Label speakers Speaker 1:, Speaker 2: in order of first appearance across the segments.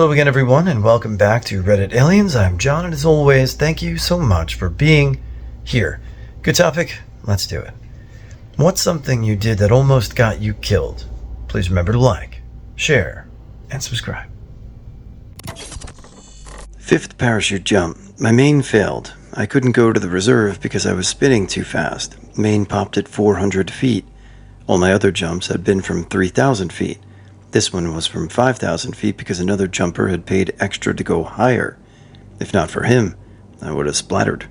Speaker 1: Hello again, everyone, and welcome back to Reddit Aliens. I'm John, and as always, thank you so much for being here. Good topic, let's do it. What's something you did that almost got you killed? Please remember to like, share, and subscribe. Fifth parachute jump. My main failed. I couldn't go to the reserve because I was spinning too fast. Main popped at 400 feet. All my other jumps had been from 3,000 feet. This one was from 5,000 feet because another jumper had paid extra to go higher. If not for him, I would have splattered.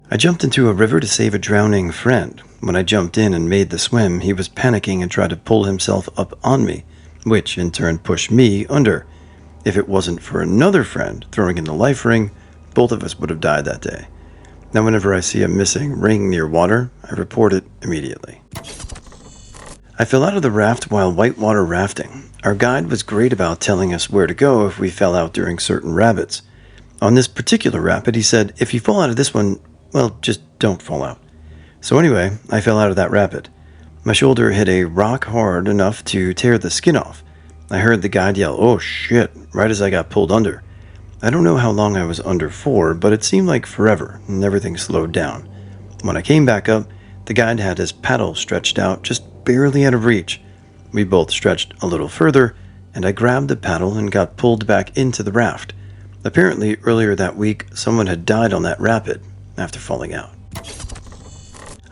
Speaker 1: I jumped into a river to save a drowning friend. When I jumped in and made the swim, he was panicking and tried to pull himself up on me, which in turn pushed me under. If it wasn't for another friend throwing in the life ring, both of us would have died that day. Now whenever I see a missing ring near water, I report it immediately. I fell out of the raft while whitewater rafting. Our guide was great about telling us where to go if we fell out during certain rapids. On this particular rapid, he said, if you fall out of this one, well, just don't fall out. So anyway, I fell out of that rapid. My shoulder hit a rock hard enough to tear the skin off. I heard the guide yell, "Oh shit," right as I got pulled under. I don't know how long I was under for, but it seemed like forever, and everything slowed down. When I came back up, the guide had his paddle stretched out, just barely out of reach. We both stretched a little further, and I grabbed the paddle and got pulled back into the raft. Apparently, earlier that week, someone had died on that rapid after falling out.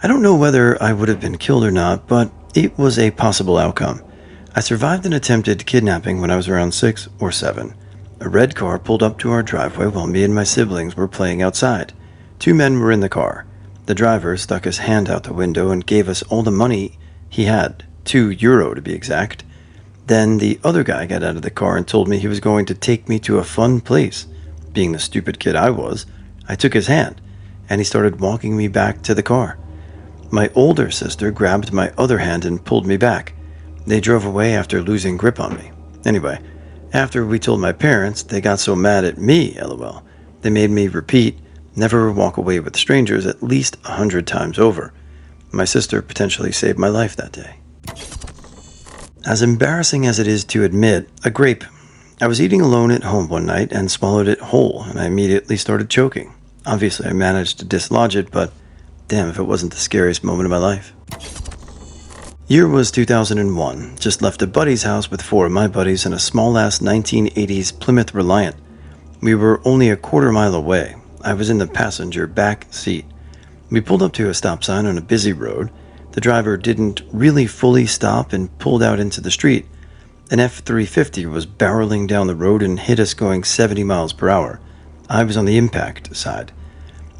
Speaker 1: I don't know whether I would have been killed or not, but it was a possible outcome. I survived an attempted kidnapping when I was around 6 or 7. A red car pulled up to our driveway while me and my siblings were playing outside. 2 men were in the car. The driver stuck his hand out the window and gave us all the money he had, €2 to be exact. Then the other guy got out of the car and told me he was going to take me to a fun place. Being the stupid kid I was, I took his hand, and he started walking me back to the car. My older sister grabbed my other hand and pulled me back. They drove away after losing grip on me. Anyway, after we told my parents, they got so mad at me, lol. They made me repeat, never walk away with strangers at least 100 times over. My sister potentially saved my life that day. As embarrassing as it is to admit, a grape. I was eating alone at home one night and swallowed it whole, and I immediately started choking. Obviously, I managed to dislodge it, but damn if it wasn't the scariest moment of my life. Year was 2001. Just left a buddy's house with 4 of my buddies in a small-ass 1980s Plymouth Reliant. We were only a quarter mile away. I was in the passenger back seat. We pulled up to a stop sign on a busy road. The driver didn't really fully stop and pulled out into the street. An F-350 was barreling down the road and hit us going 70 miles per hour. I was on the impact side.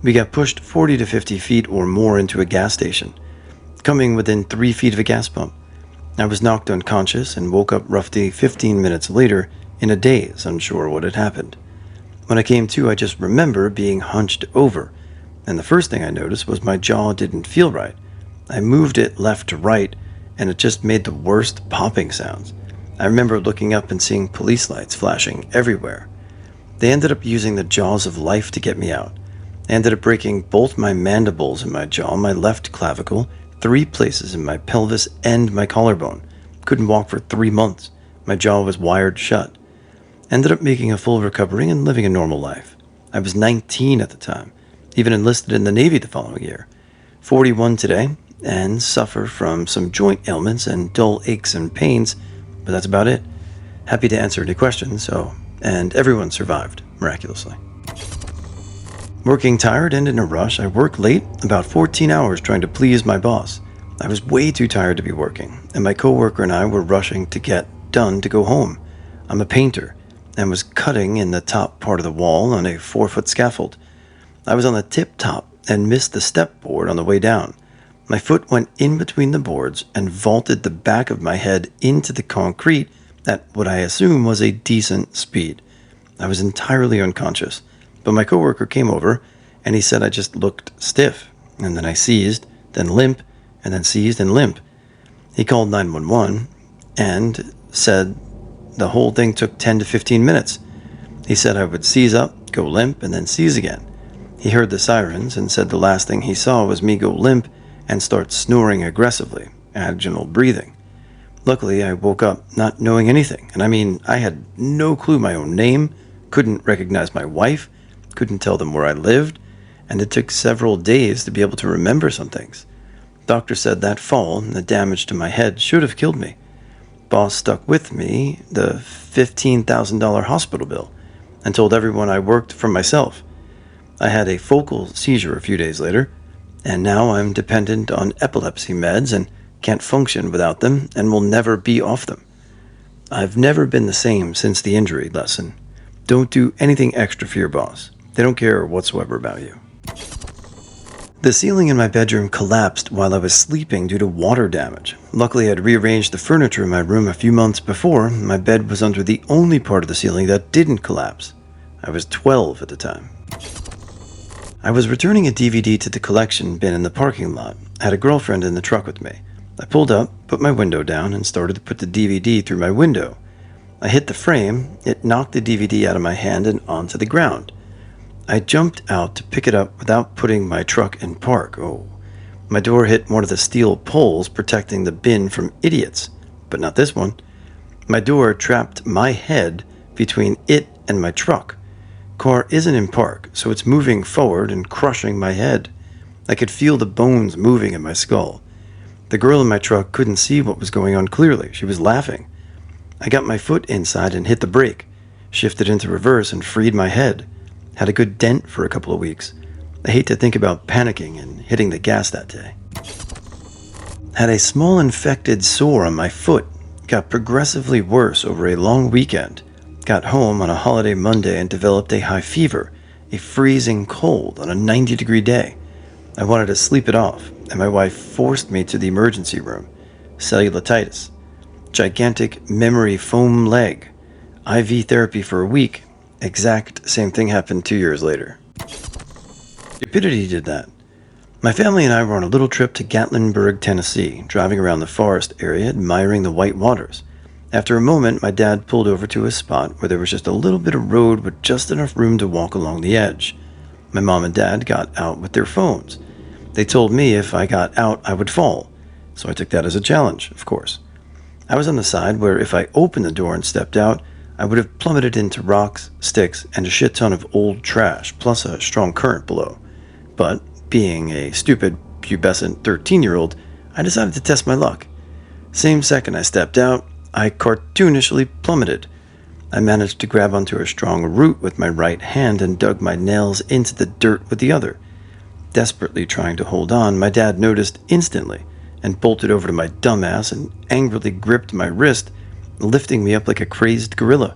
Speaker 1: We got pushed 40 to 50 feet or more into a gas station, coming within 3 feet of a gas pump. I was knocked unconscious and woke up roughly 15 minutes later in a daze, unsure what had happened. When I came to, I just remember being hunched over, and the first thing I noticed was my jaw didn't feel right. I moved it left to right, and it just made the worst popping sounds. I remember looking up and seeing police lights flashing everywhere. They ended up using the jaws of life to get me out. I ended up breaking both my mandibles in my jaw, my left clavicle, 3 places in my pelvis, and my collarbone. Couldn't walk for 3 months. My jaw was wired shut. Ended up making a full recovery and living a normal life. I was 19 at the time, even enlisted in the Navy the following year. 41 today, and suffer from some joint ailments and dull aches and pains, but that's about it. Happy to answer any questions, and everyone survived, miraculously. Working tired and in a rush, I worked late, about 14 hours trying to please my boss. I was way too tired to be working, and my coworker and I were rushing to get done to go home. I'm a painter, and was cutting in the top part of the wall on a 4-foot scaffold. I was on the tip top and missed the step board on the way down. My foot went in between the boards and vaulted the back of my head into the concrete at what I assume was a decent speed. I was entirely unconscious, but my coworker came over and he said I just looked stiff, and then I seized, then limp, and then seized and limp. He called 911 and said the whole thing took 10 to 15 minutes. He said I would seize up, go limp, and then seize again. He heard the sirens and said the last thing he saw was me go limp and start snoring aggressively, vaginal breathing. Luckily, I woke up not knowing anything, and I mean, I had no clue my own name, couldn't recognize my wife, couldn't tell them where I lived, and it took several days to be able to remember some things. Doctor said that fall and the damage to my head should have killed me. Boss stuck with me the $15,000 hospital bill and told everyone I worked for myself. I had a focal seizure a few days later, and now I'm dependent on epilepsy meds and can't function without them and will never be off them. I've never been the same since the injury lesson. Don't do anything extra for your boss. They don't care whatsoever about you. The ceiling in my bedroom collapsed while I was sleeping due to water damage. Luckily, I'd rearranged the furniture in my room a few months before. My bed was under the only part of the ceiling that didn't collapse. I was 12 at the time. I was returning a DVD to the collection bin in the parking lot. I had a girlfriend in the truck with me. I pulled up, put my window down, and started to put the DVD through my window. I hit the frame, it knocked the DVD out of my hand and onto the ground. I jumped out to pick it up without putting my truck in park. Oh, my door hit one of the steel poles protecting the bin from idiots, but not this one. My door trapped my head between it and my truck. Car isn't in park, so it's moving forward and crushing my head. I could feel the bones moving in my skull. The girl in my truck couldn't see what was going on clearly. She was laughing. I got my foot inside and hit the brake, shifted into reverse and freed my head. Had a good dent for a couple of weeks. I hate to think about panicking and hitting the gas that day. Had a small infected sore on my foot. Got progressively worse over a long weekend. Got home on a holiday Monday and developed a high fever, a freezing cold on a 90-degree day. I wanted to sleep it off, and my wife forced me to the emergency room. Cellulitis. Gigantic memory foam leg. IV therapy for a week. Exact same thing happened 2 years later. Stupidity did that. My family and I were on a little trip to Gatlinburg, Tennessee, driving around the forest area, admiring the white waters. After a moment, my dad pulled over to a spot where there was just a little bit of road with just enough room to walk along the edge. My mom and dad got out with their phones. They told me if I got out, I would fall. So I took that as a challenge, of course. I was on the side where if I opened the door and stepped out, I would have plummeted into rocks, sticks, and a shit ton of old trash, plus a strong current below. But, being a stupid, pubescent 13-year-old, I decided to test my luck. Same second I stepped out, I cartoonishly plummeted. I managed to grab onto a strong root with my right hand and dug my nails into the dirt with the other. Desperately trying to hold on, my dad noticed instantly and bolted over to my dumbass and angrily gripped my wrist, lifting me up like a crazed gorilla.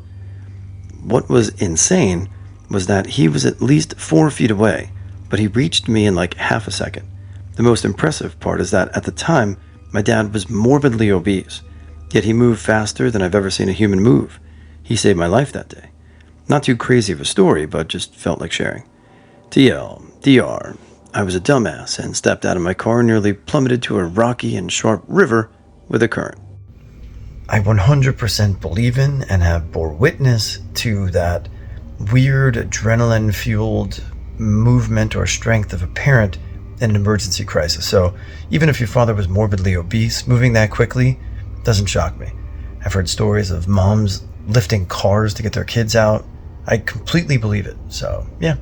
Speaker 1: What was insane was that he was at least 4 feet away, but he reached me in like half a second. The most impressive part is that at the time, my dad was morbidly obese, yet he moved faster than I've ever seen a human move. He saved my life that day. Not too crazy of a story, but just felt like sharing. DR, I was a dumbass and stepped out of my car and nearly plummeted to a rocky and sharp river with a current. I 100% believe in and have bore witness to that weird adrenaline-fueled movement or strength of a parent in an emergency crisis. So even if your father was morbidly obese, moving that quickly doesn't shock me. I've heard stories of moms lifting cars to get their kids out. I completely believe it. So, yeah.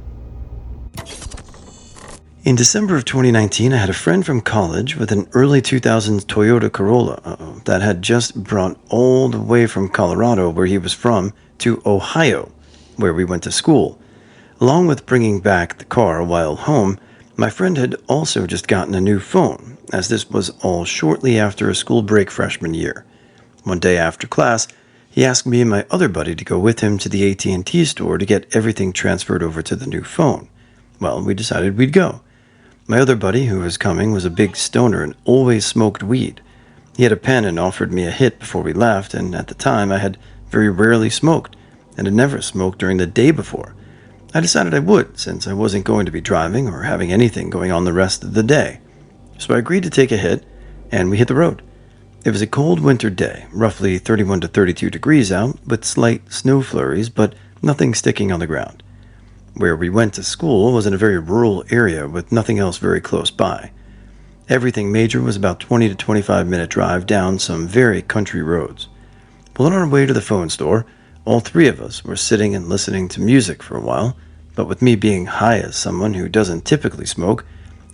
Speaker 1: In December of 2019, I had a friend from college with an early 2000s Toyota Corolla that had just brought all the way from Colorado, where he was from, to Ohio, where we went to school. Along with bringing back the car while home, my friend had also just gotten a new phone, as this was all shortly after a school break freshman year. One day after class, he asked me and my other buddy to go with him to the AT&T store to get everything transferred over to the new phone. Well, we decided we'd go. My other buddy who was coming was a big stoner and always smoked weed. He had a pen and offered me a hit before we left, and at the time I had very rarely smoked and had never smoked during the day before. I decided I would, since I wasn't going to be driving or having anything going on the rest of the day. So I agreed to take a hit, and we hit the road. It was a cold winter day, roughly 31 to 32 degrees out, with slight snow flurries, but nothing sticking on the ground. Where we went to school was in a very rural area with nothing else very close by. Everything major was about 20 to 25-minute drive down some very country roads. Well, on our way to the phone store, all three of us were sitting and listening to music for a while, but with me being high as someone who doesn't typically smoke,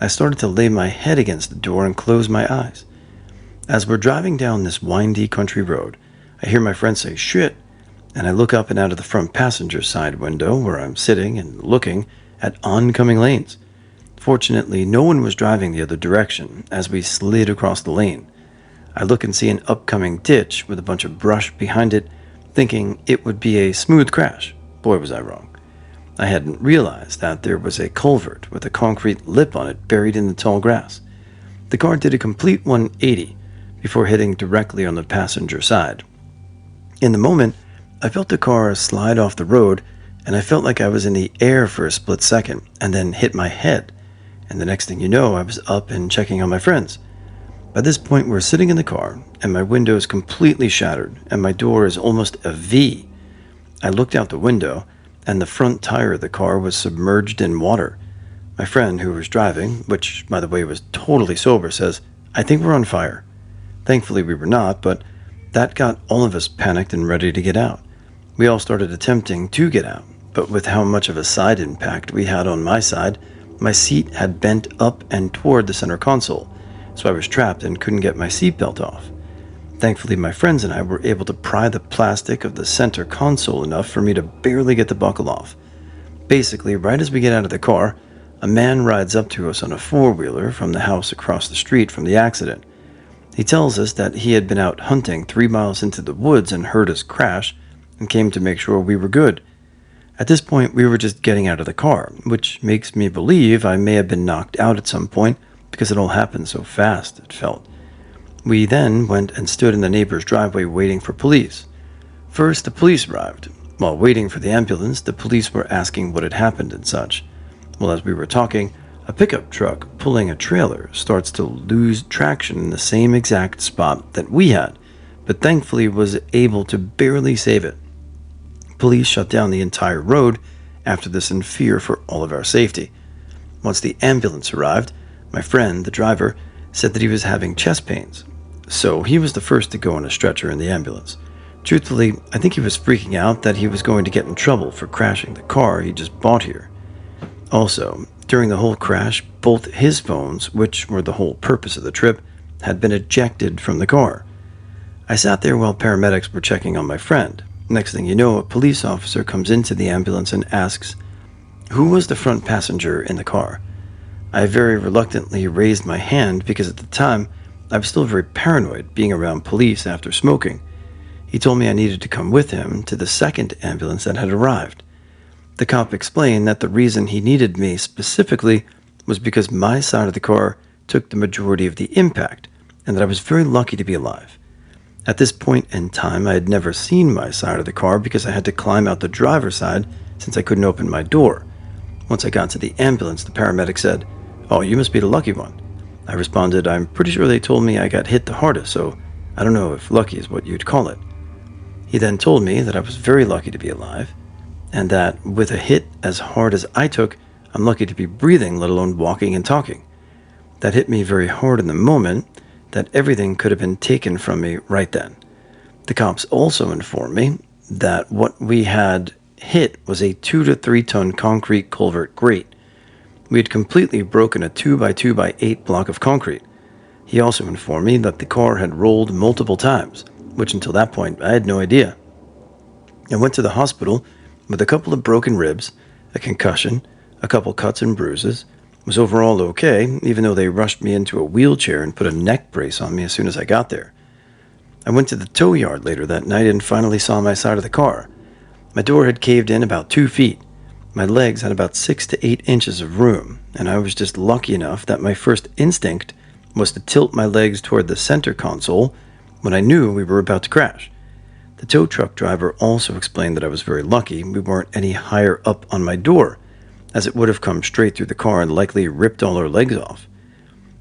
Speaker 1: I started to lay my head against the door and close my eyes. As we're driving down this windy country road, I hear my friend say, "Shit," and I look up and out of the front passenger side window where I'm sitting and looking at oncoming lanes. Fortunately, no one was driving the other direction as we slid across the lane. I look and see an upcoming ditch with a bunch of brush behind it, thinking it would be a smooth crash. Boy, was I wrong. I hadn't realized that there was a culvert with a concrete lip on it buried in the tall grass. The car did a complete 180 before hitting directly on the passenger side. In the moment, I felt the car slide off the road, and I felt like I was in the air for a split second, and then hit my head. And the next thing you know, I was up and checking on my friends. By this point, we're sitting in the car, and my window is completely shattered, and my door is almost a V. I looked out the window, and the front tire of the car was submerged in water. My friend, who was driving, which, by the way, was totally sober, says, "I think we're on fire." Thankfully, we were not, but that got all of us panicked and ready to get out. We all started attempting to get out, but with how much of a side impact we had on my side, my seat had bent up and toward the center console, so I was trapped and couldn't get my seatbelt off. Thankfully, my friends and I were able to pry the plastic of the center console enough for me to barely get the buckle off. Basically, right as we get out of the car, a man rides up to us on a four-wheeler from the house across the street from the accident. He tells us that he had been out hunting 3 miles into the woods and heard us crash and came to make sure we were good. At this point, we were just getting out of the car, which makes me believe I may have been knocked out at some point because it all happened so fast, it felt. We then went and stood in the neighbor's driveway waiting for police. First, the police arrived. While waiting for the ambulance, the police were asking what had happened and such. Well, as we were talking, a pickup truck pulling a trailer starts to lose traction in the same exact spot that we had, but thankfully was able to barely save it. Police shut down the entire road after this in fear for all of our safety. Once the ambulance arrived, my friend, the driver, said that he was having chest pains, so he was the first to go on a stretcher in the ambulance. Truthfully, I think he was freaking out that he was going to get in trouble for crashing the car he just bought here. Also, during the whole crash, both his phones, which were the whole purpose of the trip, had been ejected from the car. I sat there while paramedics were checking on my friend. Next thing you know, a police officer comes into the ambulance and asks, "Who was the front passenger in the car?" I very reluctantly raised my hand because at the time, I was still very paranoid being around police after smoking. He told me I needed to come with him to the second ambulance that had arrived. The cop explained that the reason he needed me specifically was because my side of the car took the majority of the impact, and that I was very lucky to be alive. At this point in time, I had never seen my side of the car because I had to climb out the driver's side since I couldn't open my door. Once I got to the ambulance, the paramedic said, "Oh, you must be the lucky one." I responded, "I'm pretty sure they told me I got hit the hardest, so I don't know if lucky is what you'd call it." He then told me that I was very lucky to be alive, and that with a hit as hard as I took, I'm lucky to be breathing, let alone walking and talking. That hit me very hard in the moment, that everything could have been taken from me right then. The cops also informed me that what we had hit was a 2 to 3 ton concrete culvert grate. We had completely broken a 2 by 2 by 8 block of concrete. He also informed me that the car had rolled multiple times, which until that point I had no idea. I went to the hospital with a couple of broken ribs, a concussion, a couple cuts and bruises, was overall okay, even though they rushed me into a wheelchair and put a neck brace on me as soon as I got there. I went to the tow yard later that night and finally saw my side of the car. My door had caved in about 2 feet. My legs had about 6 to 8 inches of room, and I was just lucky enough that my first instinct was to tilt my legs toward the center console when I knew we were about to crash. The tow truck driver also explained that I was very lucky we weren't any higher up on my door, as it would have come straight through the car and likely ripped all our legs off.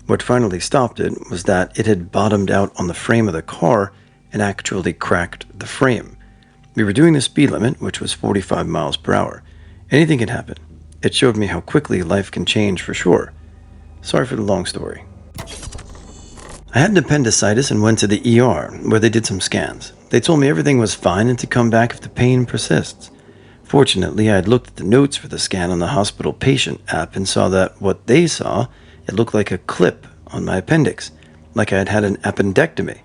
Speaker 1: What finally stopped it was that it had bottomed out on the frame of the car and actually cracked the frame. We were doing the speed limit, which was 45 miles per hour. Anything can happen. It showed me how quickly life can change for sure. Sorry for the long story. I had an appendicitis and went to the ER, where they did some scans. They told me everything was fine and to come back if the pain persists. Fortunately, I had looked at the notes for the scan on the hospital patient app and saw that what they saw, it looked like a clip on my appendix, like I had had an appendectomy.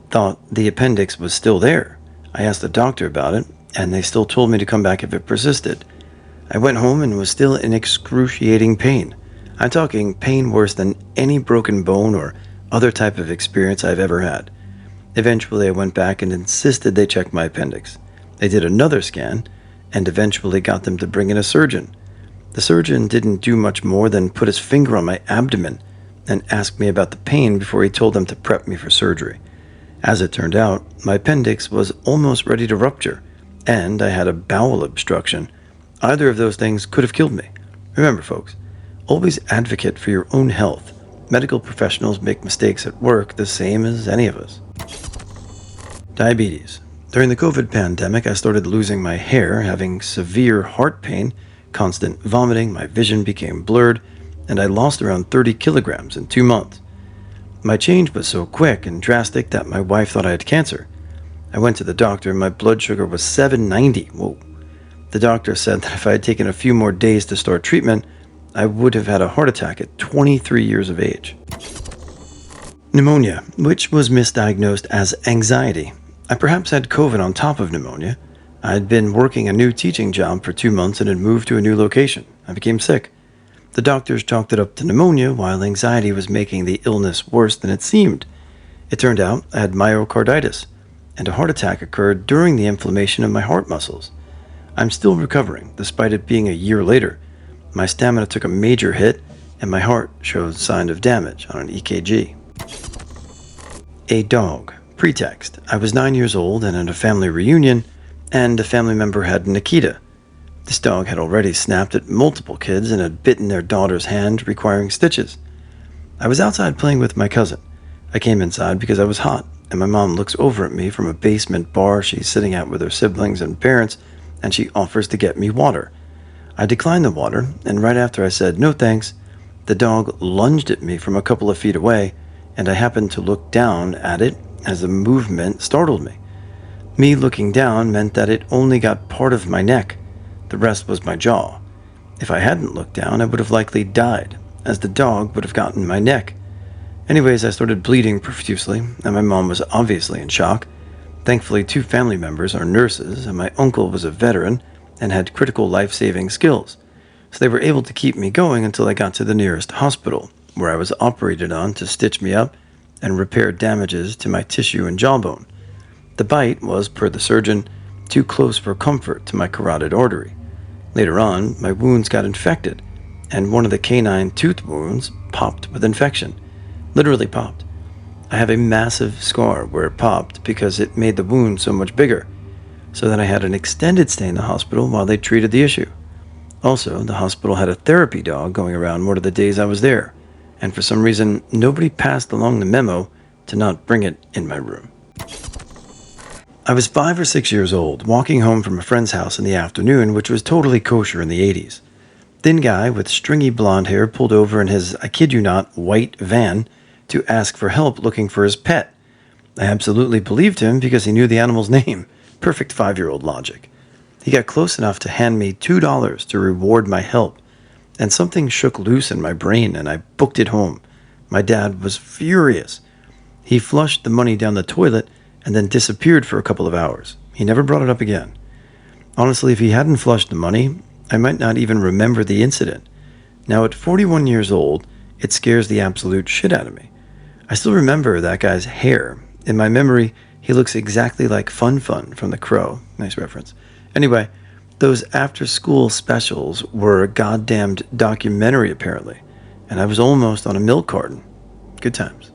Speaker 1: Thought the appendix was still there. I asked the doctor about it, and they still told me to come back if it persisted. I went home and was still in excruciating pain. I'm talking pain worse than any broken bone or other type of experience I've ever had. Eventually, I went back and insisted they check my appendix. They did another scan, and eventually got them to bring in a surgeon. The surgeon didn't do much more than put his finger on my abdomen and ask me about the pain before he told them to prep me for surgery. As it turned out, my appendix was almost ready to rupture, and I had a bowel obstruction. Either of those things could have killed me. Remember, folks, always advocate for your own health. Medical professionals make mistakes at work the same as any of us. Diabetes. During the COVID pandemic, I started losing my hair, having severe heart pain, constant vomiting, my vision became blurred, and I lost around 30 kilograms in 2 months. My change was so quick and drastic that my wife thought I had cancer. I went to the doctor and my blood sugar was 790. Whoa. The doctor said that if I had taken a few more days to start treatment, I would have had a heart attack at 23 years of age. Pneumonia, which was misdiagnosed as anxiety. I perhaps had COVID on top of pneumonia. I had been working a new teaching job for 2 months and had moved to a new location. I became sick. The doctors chalked it up to pneumonia, while anxiety was making the illness worse than it seemed. It turned out I had myocarditis, and a heart attack occurred during the inflammation of my heart muscles. I'm still recovering, despite it being a year later. My stamina took a major hit, and my heart showed signs of damage on an EKG. A dog. Pretext. I was 9 years old and at a family reunion, and a family member had Nikita. This dog had already snapped at multiple kids and had bitten their daughter's hand, requiring stitches. I was outside playing with my cousin. I came inside because I was hot, and my mom looks over at me from a basement bar she's sitting at with her siblings and parents, and she offers to get me water. I declined the water, and right after I said no thanks, the dog lunged at me from a couple of feet away, and I happened to look down at it as the movement startled me. Me looking down meant that it only got part of my neck. The rest was my jaw. If I hadn't looked down, I would have likely died, as the dog would have gotten my neck. Anyways, I started bleeding profusely, and my mom was obviously in shock. Thankfully, 2 family members are nurses, and my uncle was a veteran and had critical life-saving skills, so they were able to keep me going until I got to the nearest hospital, where I was operated on to stitch me up and repair damages to my tissue and jawbone. The bite was, per the surgeon, too close for comfort to my carotid artery. Later on, my wounds got infected, and one of the canine tooth wounds popped with infection. Literally popped. I have a massive scar where it popped because it made the wound so much bigger, so that I had an extended stay in the hospital while they treated the issue. Also, the hospital had a therapy dog going around one of the days I was there, and for some reason, nobody passed along the memo to not bring it in my room. I was 5 or 6 years old, walking home from a friend's house in the afternoon, which was totally kosher in the 80s. Thin guy with stringy blonde hair pulled over in his, I kid you not, white van to ask for help looking for his pet. I absolutely believed him because he knew the animal's name. Perfect 5-year-old logic. He got close enough to hand me $2 to reward my help, and something shook loose in my brain and I booked it home. My dad was furious. He flushed the money down the toilet and then disappeared for a couple of hours. He never brought it up again. Honestly, if he hadn't flushed the money, I might not even remember the incident. Now at 41 years old, it scares the absolute shit out of me. I still remember that guy's hair. In my memory, he looks exactly like Fun Fun from The Crow. Nice reference. Anyway, those after-school specials were a goddamned documentary, apparently, and I was almost on a milk carton. Good times.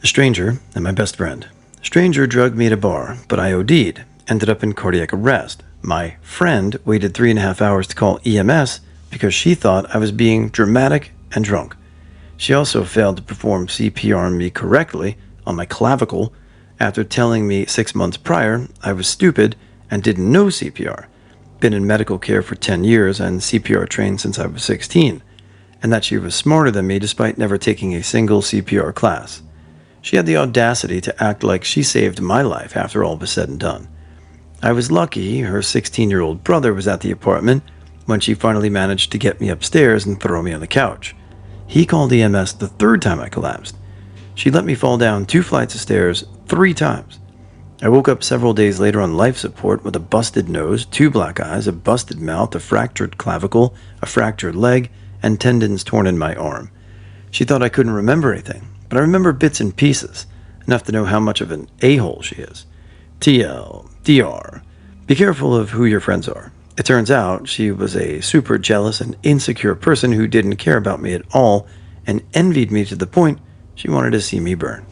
Speaker 1: A stranger and my best friend. Stranger drugged me at a bar, but I OD'd, ended up in cardiac arrest. My friend waited 3.5 hours to call EMS because she thought I was being dramatic and drunk. She also failed to perform CPR on me correctly on my clavicle after telling me 6 months prior I was stupid and didn't know CPR. Been in medical care for 10 years and CPR trained since I was 16. and that she was smarter than me despite never taking a single CPR class. She had the audacity to act like she saved my life after all was said and done. I was lucky her 16-year-old brother was at the apartment when she finally managed to get me upstairs and throw me on the couch. He called EMS the third time I collapsed. She let me fall down 2 flights of stairs 3 times. I woke up several days later on life support with a busted nose, 2 black eyes, a busted mouth, a fractured clavicle, a fractured leg, and tendons torn in my arm. She thought I couldn't remember anything, but I remember bits and pieces, enough to know how much of an a-hole she is. TL, DR. Be careful of who your friends are. It turns out she was a super jealous and insecure person who didn't care about me at all and envied me to the point she wanted to see me burn.